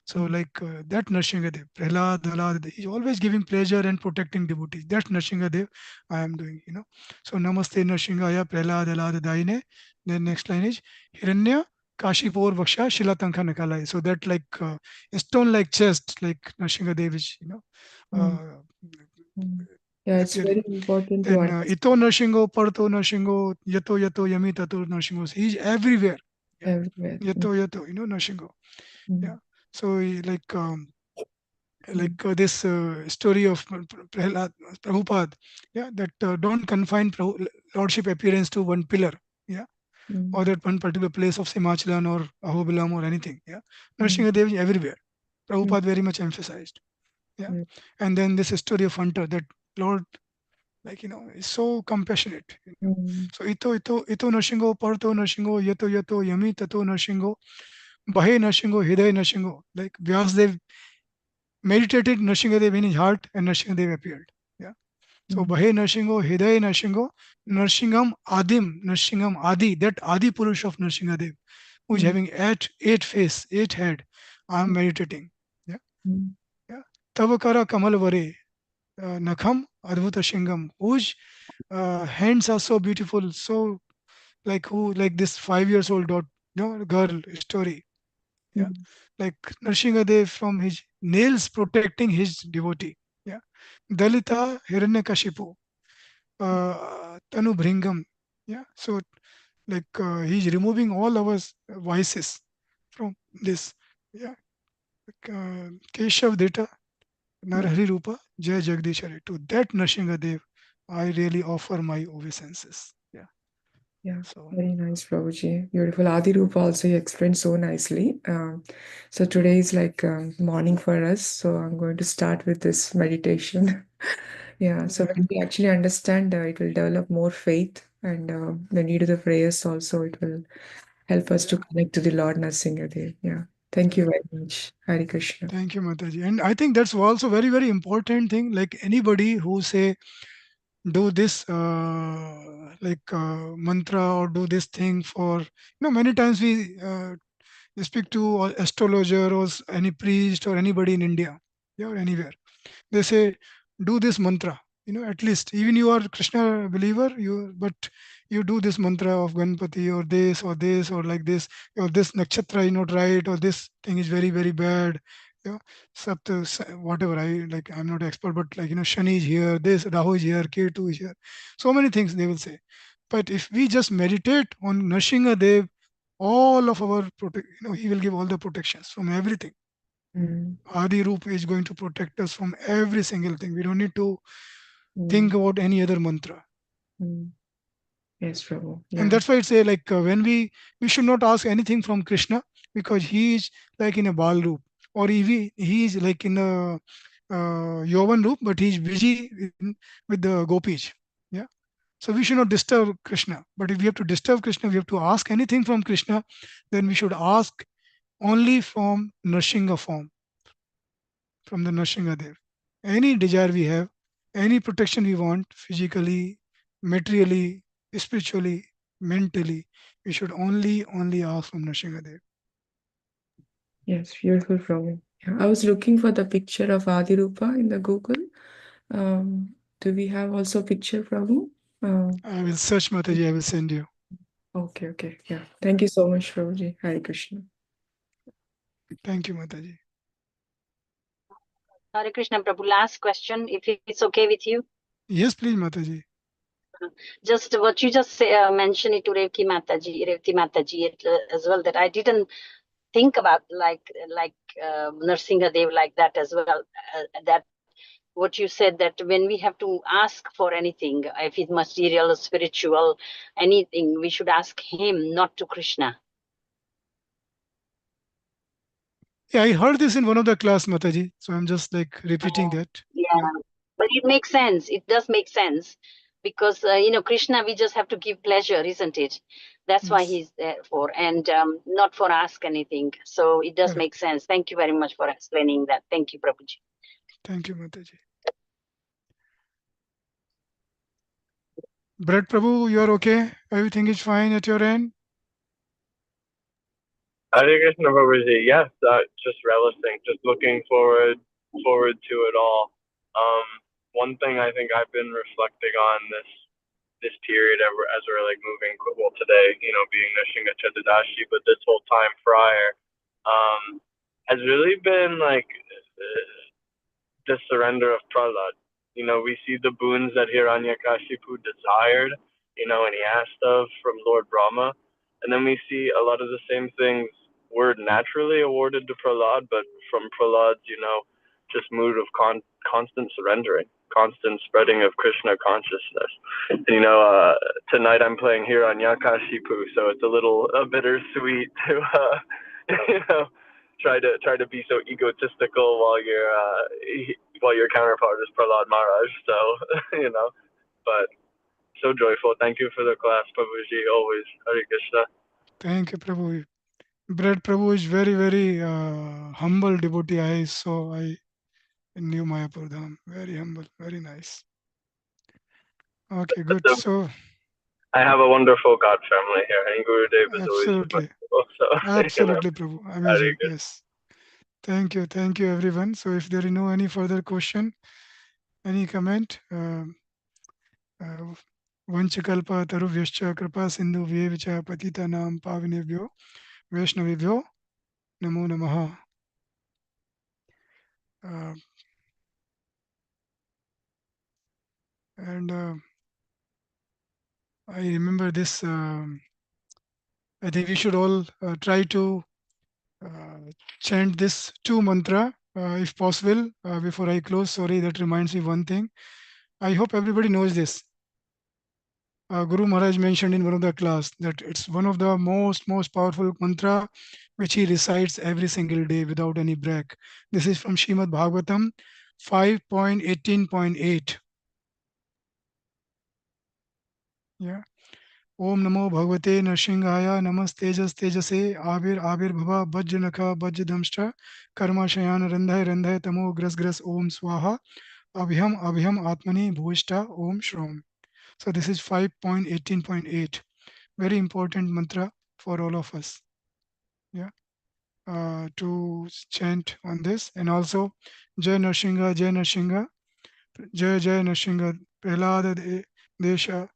So mm, like that Nrsimhadev, Prahlad, he's always giving pleasure and protecting devotees. That Nrsimhadev I am doing. So Namaste Nrsimhaya Prahlad Daine. Then next line is Hiranya Kashipur Vaksha Shilatankha Nakalai. So that like a stone like chest, like Nrsimhadev is. mm, Uh, mm. Yeah, it's very appearing. important to Then understand Ito Narshingo, Parto Narshingo, Yato Yami Tato Narshingo. He's everywhere. Yeah. everywhere. Yato, Narshingo. Yeah. Mm, So mm, this story of Prahlad, Prabhupada, yeah, that don't confine Lordship appearance to one pillar, yeah, or mm, that one particular place of Simachalan or Ahobilam or anything, yeah. mm, Nrsimhadev is everywhere. mm, Prabhupada very much emphasized, yeah. mm, And then this story of Hunter, that Lord, like, is so compassionate. mm, So ito Nrsingo, Parto Nrsingo, Yato Yami Tato Nrsingo, Bahe Nrsingo, Hidaya Nrsingo. Like Vyasdev meditated Nrsingadev in his heart and Nrsingadev appeared. Yeah. So mm, Bahe Nrsingo, Hidaya Nrsingo, Nrshingam Adi, that Adi Purush of Nrsingadev, who is mm, having eight face, eight head. I am meditating. Yeah. mm, Yeah. Tavakara Kamal Vare, Nakham Advuta Shingam, whose hands are so beautiful, so like who, like this 5 years old girl story. Yeah. mm, Like Nrsingadev from his nails protecting his devotee. Yeah. Dalita Hiranyakashipu, Tanu Bhringam. Yeah. So like he's removing all our vices from this. Yeah. Keshav Data, mm. Narhari Rupa, Jai Jagdishari. To that Nrsingadev, I really offer my obeisances. Yeah. Yeah, So very nice, Prabhuji. Beautiful. Adi Rupa also you explained so nicely. So today is like morning for us. So I'm going to start with this meditation. Yeah, so yeah. when we actually understand, it will develop more faith. And when you do the prayers also, it will help us to Yeah. connect to the Lord Nrsimhadev. Yeah. Thank you Correct. very much. Hare Krishna. Thank you, Mataji. And I think that's also very, very important thing. Like anybody who say do this like mantra or do this thing for many times we speak to astrologer or any priest or anybody in India, yeah, or anywhere. They say do this mantra, at least even you are Krishna believer, but you do this mantra of Ganpati or like this, or this nakshatra is not right, or this thing is very, very bad. Whatever, I'm not expert, but like Shani is here, this Rahu is here, Ketu is here, so many things they will say. But if we just meditate on Nrsingadev, all of our he will give all the protections from everything. Mm, Adi Rupa is going to protect us from every single thing. We don't need to mm, think about any other mantra. mm. Yes, Prabhu. And Yeah. that's why it's say like when we should not ask anything from Krishna, because he is like in a Bal Roop, or he is like in a Yovan Roop, but he's busy with the gopis. Yeah. So we should not disturb Krishna. But if we have to disturb Krishna, we have to ask anything from Krishna, then we should ask only from Nrsinga form, from the Nrsingadev. Any desire we have, any protection we want, physically, materially, spiritually, mentally. We should only ask from Nrsimhadev. Yes, beautiful, Prabhu. Yeah, I was looking for the picture of Adirupa in the Google. Do we have also a picture, Prabhu? I will search, Mataji. I will send you. Okay, okay. Yeah. Thank you so much, Prabhuji. Hare Krishna. Thank you, Mataji. Hare Krishna Prabhu, last question, if it's okay with you. Yes, please, Mataji. Just what you just mentioned it to Revati Mataji as well, that I didn't think about like Narsinga Dev like that as well. That what you said, that when we have to ask for anything, if it's material, spiritual, anything, we should ask him, not to Krishna. Yeah, I heard this in one of the class, Mataji. So I'm just like repeating that. Yeah, but it makes sense. It does make sense, because Krishna, we just have to give pleasure, isn't it? That's why Yes. he's there for, and not for ask anything. So it does Correct. make sense. Thank you very much for explaining that. Thank you, Prabhuji. Thank you, Mataji. Brett Prabhu, you are okay? Everything is fine at your end? Hare Krishna Prabhuji. Yes, just relishing, just looking forward to it all. One thing I think I've been reflecting on this period as we're like moving, well, today, being Nishinga Chaturdasi, but this whole time prior, has really been like the surrender of Prahlad. We see the boons that Hiranyakashipu desired, and he asked of from Lord Brahma. And then we see a lot of the same things were naturally awarded to Prahlad, but from Prahlad's, just mood of constant surrendering, constant spreading of Krishna consciousness. And, tonight I'm playing Hiranyakashipu, so it's a bittersweet to, try to be so egotistical while your counterpart is Prahlad Maharaj. So, but so joyful. Thank you for the class, Prabhuji. Always Hare Krishna. Thank you, Prabhu. Brett Prabhu is very, very humble devotee. I knew Mayapur Dham. Very humble, very nice. Okay, good. So I have a wonderful God family here, and Gurudev is always absolutely, so, absolutely, Prabhu. Hare Amazing. Krishna. Yes. Thank you, everyone. So if there is no any further question, any comment, Vanchakalpa tarubhyascha kripa sindhu vyevicha patita nam pavinebhyo Vaishnavibhyo Namo Namaha. And I remember this. I think we should all try to chant this 2 mantra if possible before I close. Sorry, that reminds me one thing. I hope everybody knows this. Guru Maharaj mentioned in one of the class that it's one of the most powerful mantra which he recites every single day without any break. This is from Srimad Bhagavatam 5.18.8. Yeah. Om Namo Bhagavate Nrsimhaya Namastejas Tejase Avirbhava Vajranakha Vajradamshta Karma Shayan Randhai Tamo Gras Om Swaha Abhyam Atmani Bhuvishta Om Shrom. So this is 5.18.8. Very important mantra for all of us. Yeah. To chant on this, and also Jai Nrsimha, Jai Nrsimha, Jai Nrsimha, Prahlada Desha,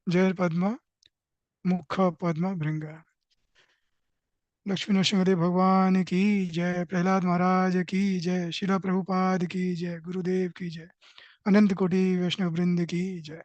Jai Padma, Mukha Padma Bhringa. Lakshmi Narasimhadeva भगवान की जय, प्रहलाद महाराज की जय, शिला प्रभुपाद की जय, गुरुदेव की जय, अनंत कोटि वैष्णव वृंद की जय.